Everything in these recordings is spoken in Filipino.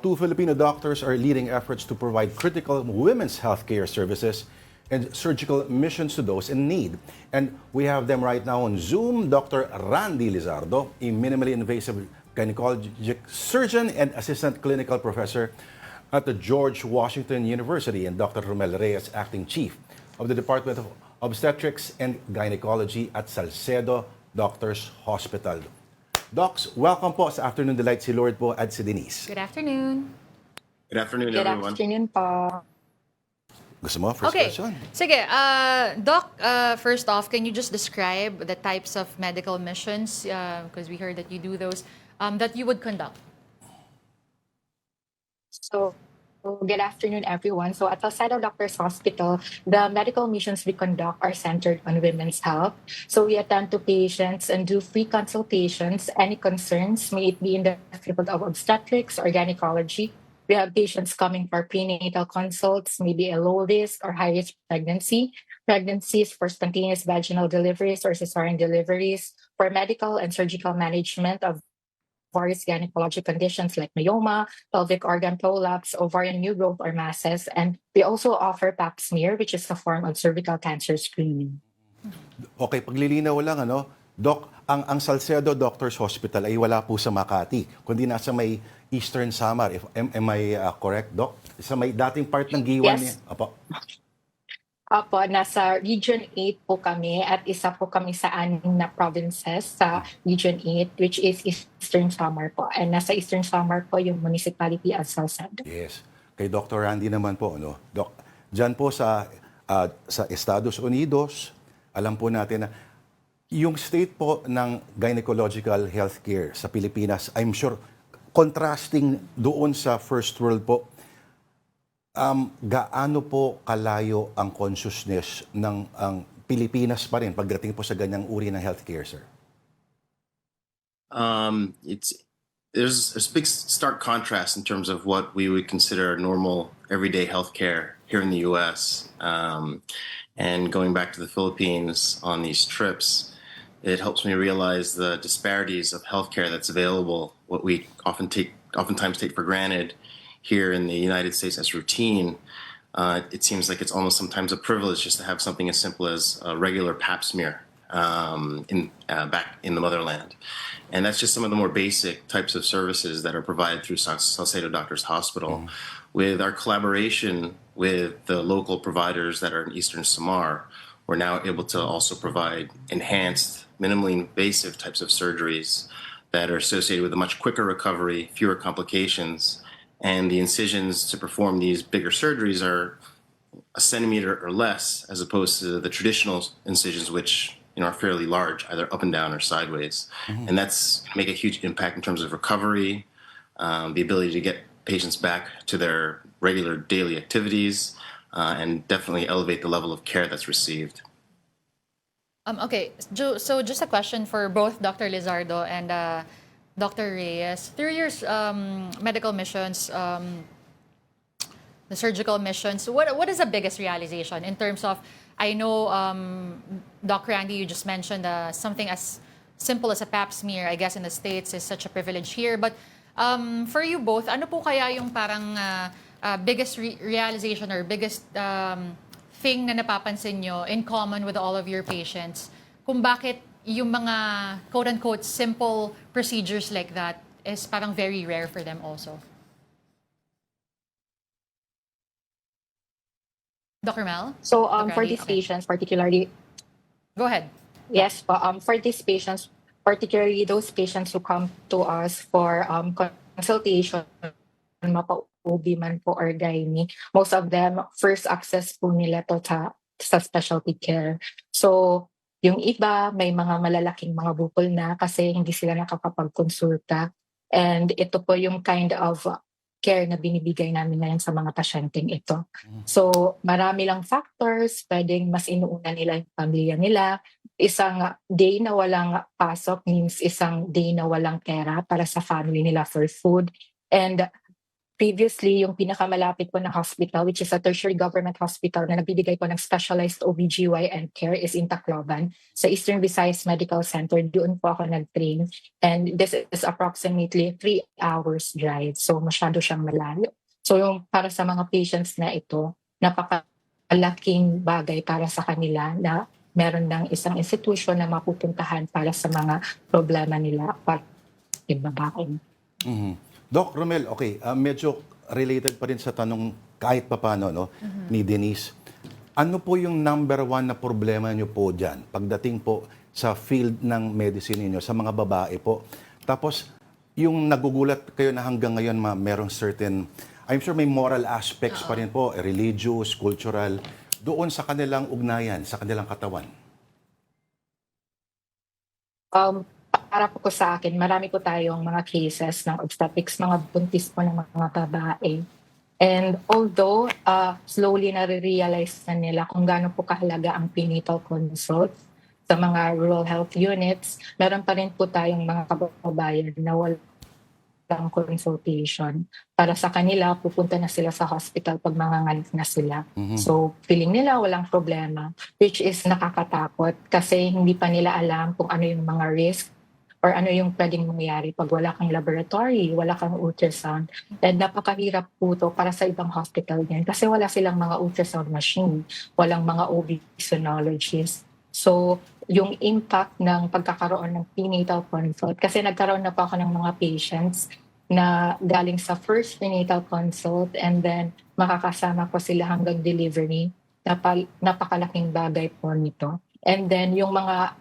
two Filipino doctors are leading efforts to provide critical women's healthcare services and surgical missions to those in need. And we have them right now on Zoom. Dr. Randy Lizardo, a minimally invasive gynecologic surgeon and assistant clinical professor at the George Washington University, and Dr. Rumelle Reyes, acting chief of the Department of Obstetrics and Gynecology at Salcedo Doctors Hospital. Docs, welcome po sa Afternoon Delight, si Lord po at si Denise. Good afternoon. Good afternoon, Good everyone. afternoon po. Gusto mo? First question. Sige, Doc, first off, can you just describe the types of medical missions, because we heard that you do those, that you would conduct? So, good afternoon, everyone. So, at Salcedo Doctors Hospital, the medical missions we conduct are centered on women's health. So, we attend to patients and do free consultations. Any concerns, may it be in the field of obstetrics or gynecology. We have patients coming for prenatal consults, maybe a low risk or high risk pregnancy, pregnancies for spontaneous vaginal deliveries or cesarean deliveries, for medical and surgical management of various gynecologic conditions like myoma, pelvic organ prolapse, ovarian new growth or masses. And we also offer pap smear, which is a form of cervical cancer screening. Okay, paglilinaw lang, Doc, ang Salcedo Doctors Hospital ay wala po sa Makati, kundi nasa may Eastern Samar. Am I correct, Doc? Sa may dating part ng Giwan niya. Yes. Apo, nasa Region 8 po kami at isa po kami sa 6 na provinces sa Region 8, which is Eastern Samar po. And nasa Eastern Samar po yung municipality of Salcedo. Yes. Kay Dr. Randy naman po, Doc, dyan po sa Estados Unidos, alam po natin na yung state po ng gynecological healthcare sa Pilipinas, I'm sure, contrasting doon sa first world po, gaano po kalayo ang consciousness ng Pilipinas pa rin pagdating po sa ganyang uri ng healthcare, sir? There's a big stark contrast in terms of what we would consider normal everyday healthcare here in the U.S. And going back to the Philippines on these trips, it helps me realize the disparities of healthcare that's available, what we oftentimes take for granted here in the United States as routine. It seems like it's almost sometimes a privilege just to have something as simple as a regular pap smear back in the motherland. And that's just some of the more basic types of services that are provided through Salcedo Doctors Hospital. With our collaboration with the local providers that are in Eastern Samar, we're now able to also provide enhanced, minimally invasive types of surgeries that are associated with a much quicker recovery, fewer complications, and the incisions to perform these bigger surgeries are a centimeter or less, as opposed to the traditional incisions, which are fairly large, either up and down or sideways. And that's make a huge impact in terms of recovery, the ability to get patients back to their regular daily activities, and definitely elevate the level of care that's received. Okay, so just a question for both Dr. Lizardo and Dr. Reyes. Through your medical missions, the surgical missions, what is the biggest realization in terms of, I know, Dr. Randy, you just mentioned something as simple as a pap smear, I guess in the States is such a privilege here. But for you both, ano po kaya yung parang biggest realization or biggest thing na napapansin nyo in common with all of your patients kung bakit yung mga quote-unquote simple procedures like that is parang very rare for them also? Dr. Mel? So, Dr. for Randy? these Okay. patients, particularly, Go ahead. yes, for these patients, particularly those patients who come to us for consultation, mapa-OB man po or gynae, most of them, first access po nila to sa specialty care. So, yung iba, may mga malalaking mga bukol na kasi hindi sila nakakapag-konsulta. And ito po yung kind of care na binibigay namin ngayon sa mga pasyenteng ito. So, marami lang factors, pwedeng mas inuuna nila yung pamilya nila. Isang day na walang pasok means isang day na walang pera para sa family nila for food. And previously, yung pinakamalapit po na hospital, which is a tertiary government hospital na nagbibigay po ng specialized OBGYN care is in Tacloban, sa Eastern Visayas Medical Center. Doon po ako nag-train. And this is approximately 3 hours drive. So masyado siyang malayo. So yung para sa mga patients na ito, napakalaking bagay para sa kanila na meron ng isang institution na mapupuntahan para sa mga problema nila para ibabaon. Doc Rumelle, okay, medyo related pa rin sa tanong kahit papano no, ni Denise. Ano po yung number one na problema nyo po dyan pagdating po sa field ng medicine niyo sa mga babae po? Tapos, yung nagugulat kayo na hanggang ngayon merong certain, I'm sure may moral aspects pa rin po, religious, cultural, doon sa kanilang ugnayan, sa kanilang katawan. Para po sa akin, marami po tayong mga cases ng obstetrics, mga buntis po ng mga babae. And although slowly nare-realize na nila kung gaano po kahalaga ang prenatal consult sa mga rural health units, meron pa rin po tayong mga kababayan na walang consultation. Para sa kanila, pupunta na sila sa hospital pag manganganak na sila. So, feeling nila walang problema, which is nakakatakot kasi hindi pa nila alam kung ano yung mga risk or ano yung pwedeng mangyari pag wala kang laboratory, wala kang ultrasound. And napakahirap po to para sa ibang hospital din kasi wala silang mga ultrasound machine, walang mga OB-gynecologist. So, yung impact ng pagkakaroon ng prenatal consult, kasi nagkaroon na po ako ng mga patients na galing sa first prenatal consult and then makakasama ko sila hanggang delivery. Napakalaking bagay po nito. And then yung mga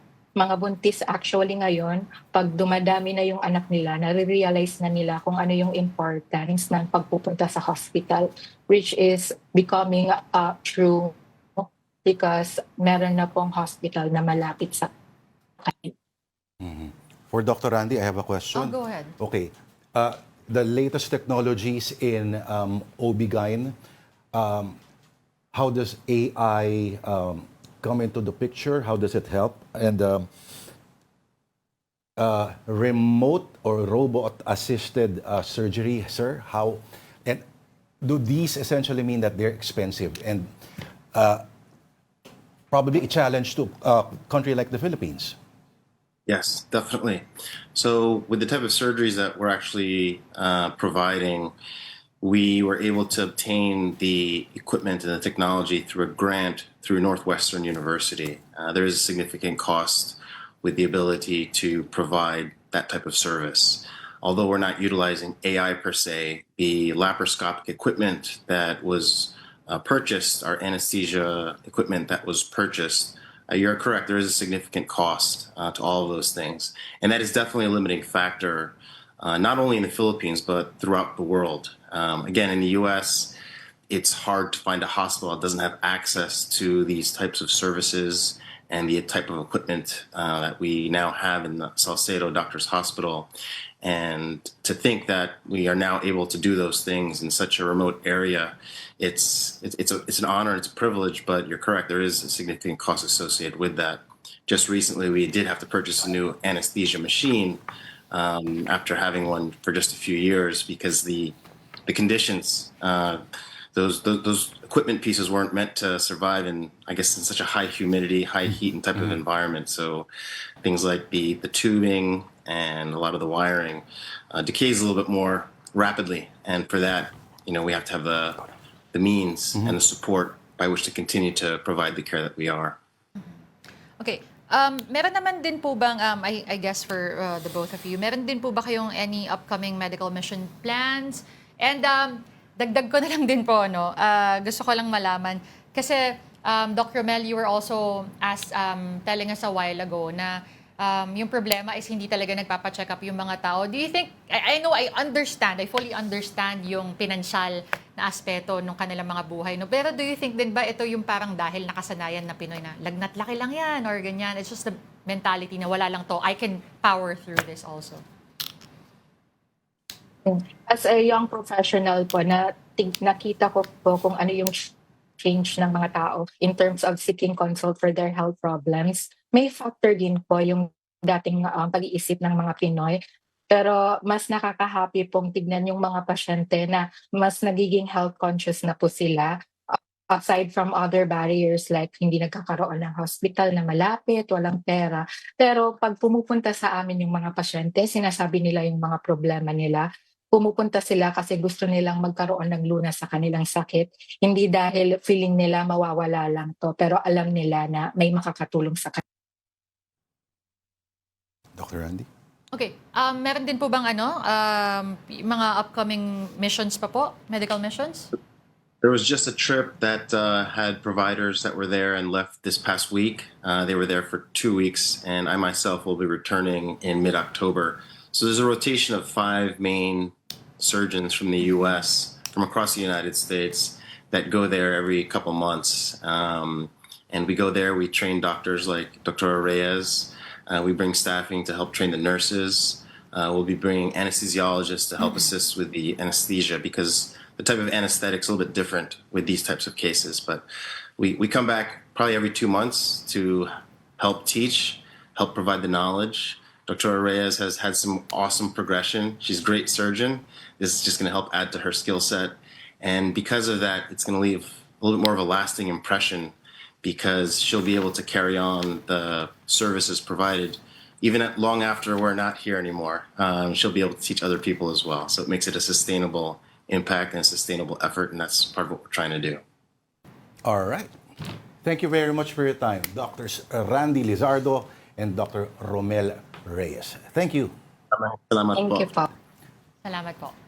buntis actually ngayon, pag dumadami na yung anak nila, nare-realize na nila kung ano yung importance ng pagpupunta sa hospital, which is becoming true because meron na pong hospital na malapit sa kanila. For Dr. Randy, I have a question. Go ahead. Okay. The latest technologies in OB-GYN, how does AI come into the picture? How does it help? And remote or robot-assisted surgery, sir, how? And do these essentially mean that they're expensive and probably a challenge to a country like the Philippines? Yes, definitely. So with the type of surgeries that we're actually providing, we were able to obtain the equipment and the technology through a grant through Northwestern University. There is a significant cost with the ability to provide that type of service. Although we're not utilizing AI per se, the laparoscopic equipment that was purchased, our anesthesia equipment that was purchased, you're correct, there is a significant cost to all of those things. And that is definitely a limiting factor, not only in the Philippines, but throughout the world. Again, in the US, it's hard to find a hospital that doesn't have access to these types of services and the type of equipment that we now have in the Salcedo Doctors Hospital. And to think that we are now able to do those things in such a remote area, it's an honor, it's a privilege, but you're correct, there is a significant cost associated with that. Just recently, we did have to purchase a new anesthesia machine after having one for just a few years because the conditions, those equipment pieces weren't meant to survive in, I guess, in such a high humidity, high heat and type of environment. So things like the tubing and a lot of the wiring decays a little bit more rapidly. And for that, we have to have the means and the support by which to continue to provide the care that we are. Okay. Meron naman din po bang, I guess for the both of you, meron din po ba kayong any upcoming medical mission plans? And dagdag ko na lang din po, gusto ko lang malaman. Kasi, Dr. Rumelle, you were also telling us a while ago na yung problema is hindi talaga nagpapacheck up yung mga tao. Do you think, I know, I fully understand yung pinansyal na aspeto ng kanilang mga buhay. No? Pero do you think din ba ito yung parang dahil nakasanayan na Pinoy na lagnat laki lang yan or ganyan? It's just the mentality na wala lang to. I can power through this also. As a young professional po, nakita ko po kung ano yung change ng mga tao in terms of seeking consult for their health problems. May factor din po yung dating pag-iisip ng mga Pinoy Pero mas nakaka-happy pong tignan yung mga pasyente na mas nagiging health conscious na po sila. Aside from other barriers like hindi nagkakaroon ng hospital na malapit, walang pera. Pero pag pumupunta sa amin yung mga pasyente, sinasabi nila yung mga problema nila. Pumupunta sila kasi gusto nilang magkaroon ng lunas sa kanilang sakit. Hindi dahil feeling nila mawawala lang to, pero alam nila na may makakatulong sa kanila. Dr. Randy? Okay. Meron din po bang mga upcoming missions pa po? Medical missions? There was just a trip that had providers that were there and left this past week. They were there for 2 weeks, and I myself will be returning in mid-October. So there's a rotation of 5 main surgeons from the U.S., from across the United States, that go there every couple months. And we go there, we train doctors like Dr. Reyes. We bring staffing to help train the nurses. We'll be bringing anesthesiologists to help assist with the anesthesia because the type of anesthetic is a little bit different with these types of cases. But we come back probably every 2 months to help teach, help provide the knowledge. Dr. Reyes has had some awesome progression. She's a great surgeon. This is just going to help add to her skill set. And because of that, it's going to leave a little bit more of a lasting impression because she'll be able to carry on the services provided even long after we're not here anymore. She'll be able to teach other people as well. So it makes it a sustainable impact and a sustainable effort, and that's part of what we're trying to do. All right. Thank you very much for your time, Drs. Randy Lizardo and Dr. Rumelle Reyes. Thank you. Salamat Thank po. you po. Salamat po.